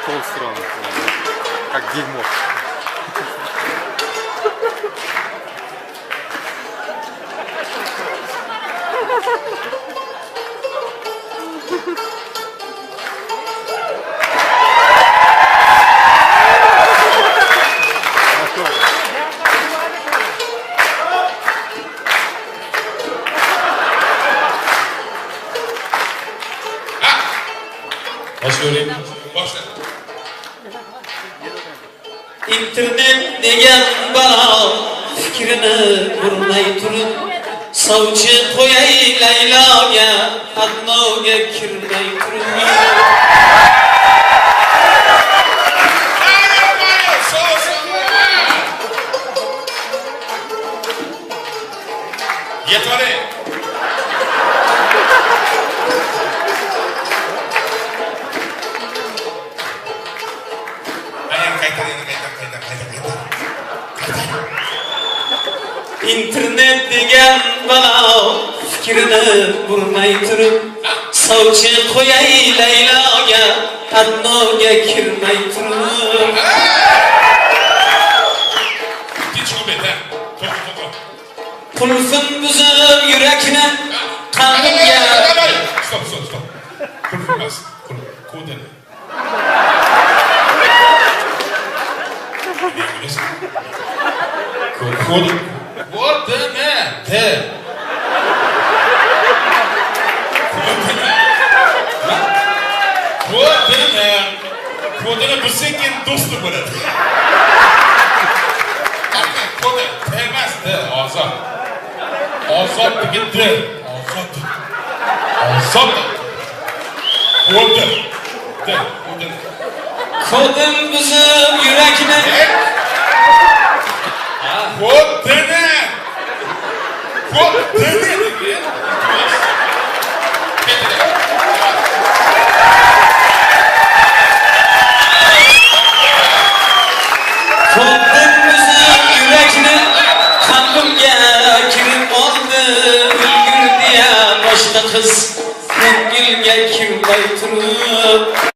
стороны. Как дерьмо. İnternet degan balo fikrini kurmay turib sovchi qo'yay Layloga adnoga kirmay turib Yetare. İnternet degan balo fikrini kurmay turib sovchi qo'yay Layloga adnoga kirmay turib Qulfim buzib yurakni qalbimga Stop. Qulf emas. Kodini. Kodini. Kodini. Kodini bilsang endi do'sti bo'ladi. Kodi emas, ozod. Ozod bitti. Ozod. Kodin. Kodim buzib yurakni Kodini. Kodim buzib yurakni qalbimga kirib oldi ulgurdi ya boshqa qiz ko'ngilga kirmay turib